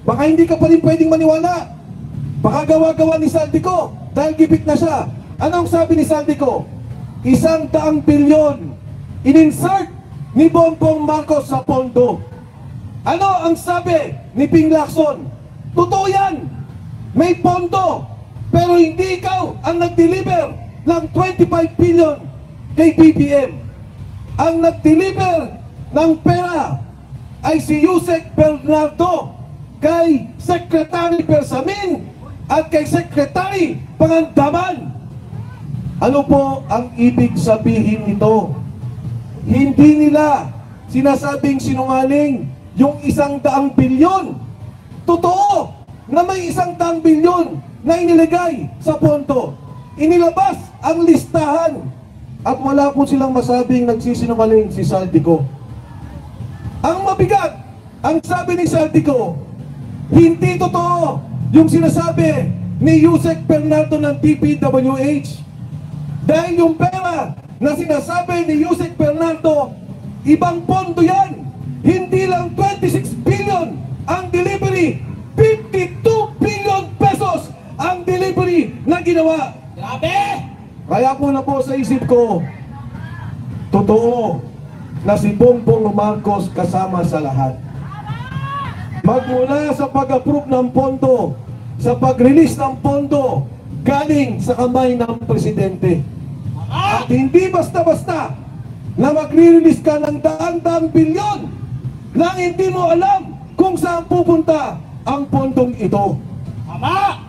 Baka hindi ka pa rin pwedeng maniwala. Baka gawa-gawa ni Saldico dahil gipit na siya. Anong sabi ni Saldico? 100 bilyon in-insert ni Bongbong Marcos sa pondo. Ano ang sabi ni Ping Lacson? Totoo yan, may pondo, pero hindi ikaw ang nag-deliver ng 25 billion kay BBM. Ang nag-deliver ng pera ay si Yusek Bernardo kay Secretary Bersamin at kay Secretary Pangandaman. Ano po ang ibig sabihin nito? Hindi nila sinasabing sinungaling yung 100 bilyon. Totoo na may 100 bilyon na inilagay sa pondo. Inilabas ang listahan at wala po silang masabing nagsisinungaling si Saldico. Ang mabigat, ang sabi ni Saldico, hindi totoo yung sinasabi ni Yusek Bernardo ng DPWH. Dahil yung pera na sinasabi ni Yusek Bernardo, ibang pondo yan. Hindi lang 26 billion ang delivery, 52 billion pesos ang delivery na ginawa. Grabe! Kaya po na po sa isip ko, totoo na si Bongbong Marcos kasama sa lahat. Magmula sa pag-approve ng pondo, sa pag-release ng pondo, galing sa kamay ng presidente. At hindi basta-basta na magre-release ka ng daan-daang bilyon nang hindi mo alam kung saan pupunta ang pondong ito. Tama!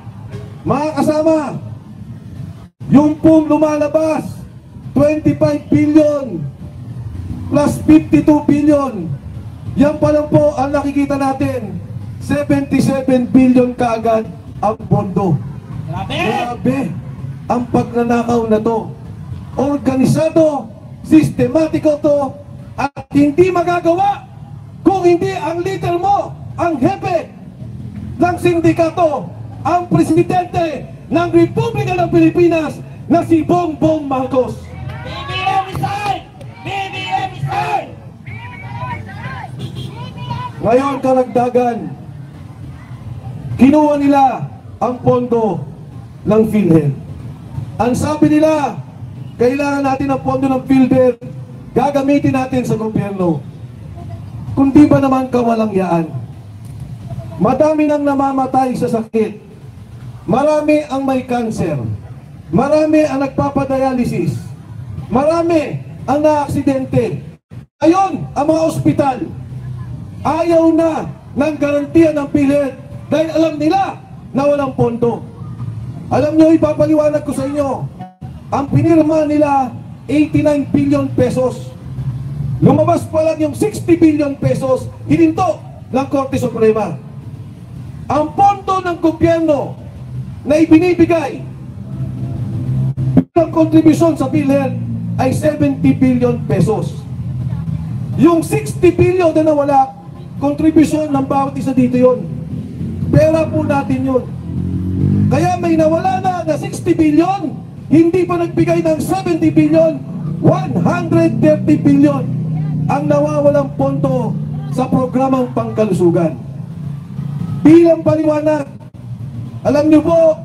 Mga kasama, yung pong lumalabas, 25 billion plus 52 billion, yan pa lang po ang nakikita natin, 77 billion kaagad ang pondo. Grabe ang pagnanakaw na to. Organisado, sistematiko to, at hindi magagawa kung hindi ang leader mo, ang hepe ng sindikato, ang presidente ng Republika ng Pilipinas na si Bongbong Marcos. BBM resign! BBM resign! Ngayon karagdagan, kinuha nila ang pondo ng PhilHealth. Ang sabi nila, kailangan natin ang pondo ng PhilHealth, gagamitin natin sa gobyerno. Kundi ba naman kawalangyaan? Madami nang namamatay sa sakit. Marami ang may cancer. Marami ang nagpapadialysis. Marami ang naaksidente. Ayon, ang mga ospital, ayaw na ng garantiya ng PhilHealth dahil alam nila na walang pondo. Alam nyo, ipapaliwanag ko sa inyo, ang pinirma nila 89 billion pesos. Lumabas pa lang yung 60 billion pesos, hininto ng Korte Suprema. Ang pondo ng gobyerno na ibinibigay bilang kontribusyon sa PhilHealth ay 70 billion pesos. Yung 60 billion na nawala, kontribusyon ng bawat isa dito yon. Pera po natin yun. Kaya may nawala na 60 billion, hindi pa nagbigay ng 70 billion, 130 billion ang nawawalang pondo sa programang pangkalusugan. Bilang paliwanag, alam niyo po,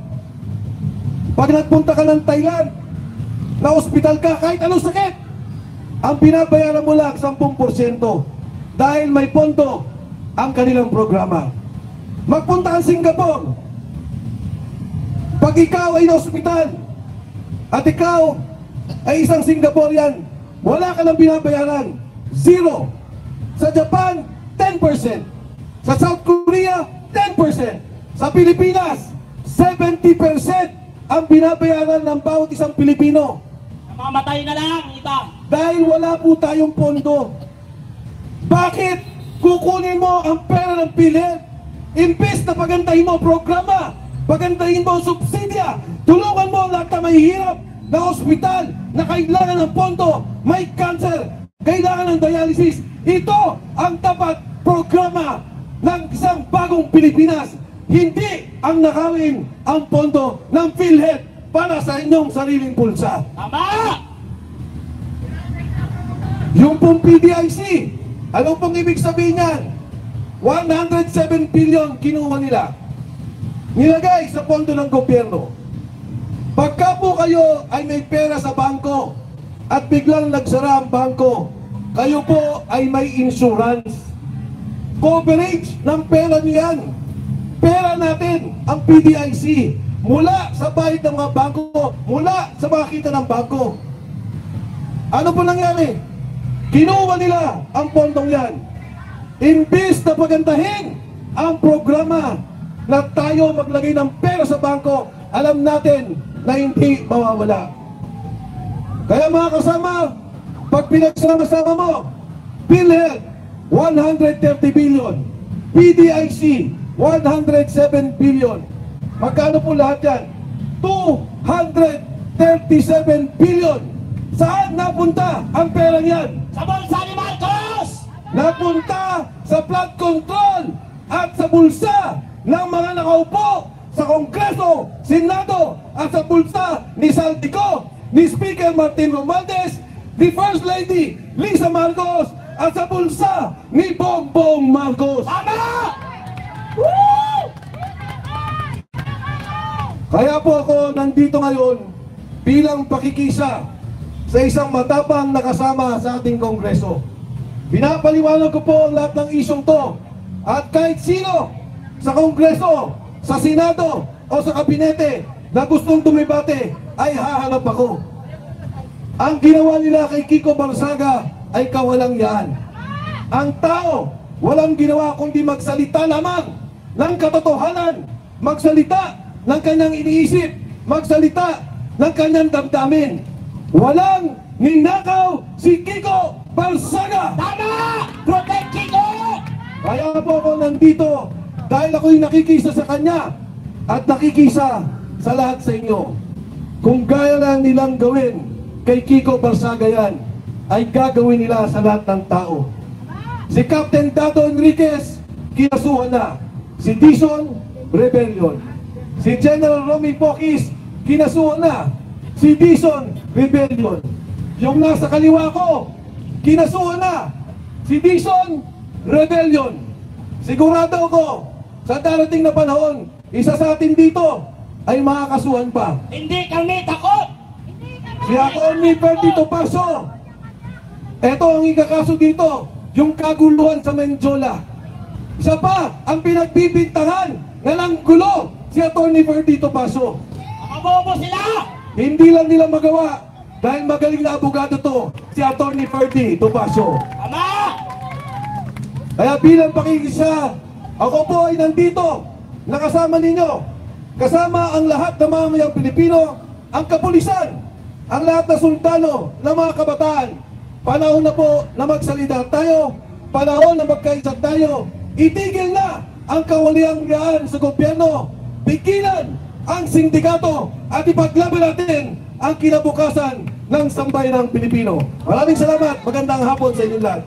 pag nagpunta ka ng Thailand, na ospital ka, kahit anong sakit, ang binabayaran mo lang 10% dahil may pondo ang kanilang programa. Magpunta ka Singapore, pag ikaw ay na-ospital at ikaw ay isang Singaporean, wala ka lang binabayaran, 0. Sa Japan, 10%. Sa South Korea, 10%. Sa Pilipinas, 70% ang binabayaran ng bawat isang Pilipino. Namamatay na lang, iba. Dahil wala po tayong pondo. Bakit kukunin mo ang pera ng PhilHealth? Imbes na pagandahin mo ang programa, pagandahin mo ang subsidya, tulungan mo ang lahat na mahihirap na ospital na kailangan ng pondo, may cancer, kailangan ng dialysis. Ito ang tapat programa ng isang bagong Pilipinas. Hindi ang nakawin ang pondo ng PhilHealth para sa inyong sariling pulsa. Tama! Yung pong PDIC, anong pong ibig sabihin yan? 107 billion kinuha nila. Nilagay sa pondo ng gobyerno. Pagka po kayo ay may pera sa bangko at biglang nagsara ang bangko, kayo po ay may insurance. Coverage ng pera niyan. Pera natin, ang PDIC, mula sa bayad ng mga bangko, mula sa mga kita ng bangko. Ano po nangyari? Kinuha nila ang pondong yan. Imbis na pagandahin ang programa na tayo maglagay ng pera sa bangko, alam natin na hindi mawawala. Kaya mga kasama, pag pinagsama-sama mo, PhilHealth, 130 billion, PDIC, 107 billion. Magkano po lahat yan? 237 billion. Saan napunta ang pera niyan? Sa bulsa ni Marcos! Napunta sa flood control at sa bulsa ng mga nakaupo sa Kongreso, Senado at sa bulsa ni Saldico, ni Speaker Martin Romualdez, ni First Lady Lisa Marcos at sa bulsa ni Bongbong Marcos. Tama! Kaya po ako nandito ngayon bilang pakikisa sa isang matapang na kasama sa ating Kongreso. Pinapaliwanag ko po ang lahat ng isyong to at kahit sino sa Kongreso, sa Senado o sa Kabinete na gustong tumibate ay hahanap ako. Ang ginawa nila kay Kiko Barsaga ay kawalang yan. Ang tao walang ginawa kundi magsalita lamang ng katotohanan, magsalita ng kanyang iniisip, magsalita ng kanyang damdamin. Walang ninakaw si Kiko Barsaga! Tama! Protect Kiko! Kaya po ako nandito dahil ako'y nakikisa sa kanya at nakikisa sa lahat sa inyo. Kung gaya lang nilang gawin kay Kiko Barsaga yan, ay gagawin nila sa lahat ng tao. Si Captain Dato Enriquez, kinasuhan na. Si Dison, rebellion. Si General Romy Pokis, kinasuhan na. Si Dison, rebellion. Yung nasa kaliwa ko, kinasuhan na. Si Dison, rebellion. Sigurado ako, sa darating na panahon, isa sa atin dito ay makakasuhan pa. Hindi kami takot! Si Atty. Perdito Paso. Ito ang ikakaso dito, yung kaguluhan sa Menjola. Isa pa ang pinagbibintangan na lang gulo si Atty. Perdito Paso. Makabobo sila! Hindi lang nila magawa dahil magaling na abogado to, si Atty. Perdito Paso. Tama! Kaya bilang pakikisa, ako po ay nandito, nakasama ninyo, kasama ang lahat ng mamamayang Pilipino, ang kapulisan, ang lahat na sundalo ng mga kabataan. Panahon na po na magsalita tayo, panahon na magkaisa tayo, itigil na ang kawaliang-yaan sa gobyerno, pigilan ang sindikato at ipaglaban natin ang kinabukasan ng sambayanang Pilipino. Maraming salamat, magandang hapon sa inyong lahat.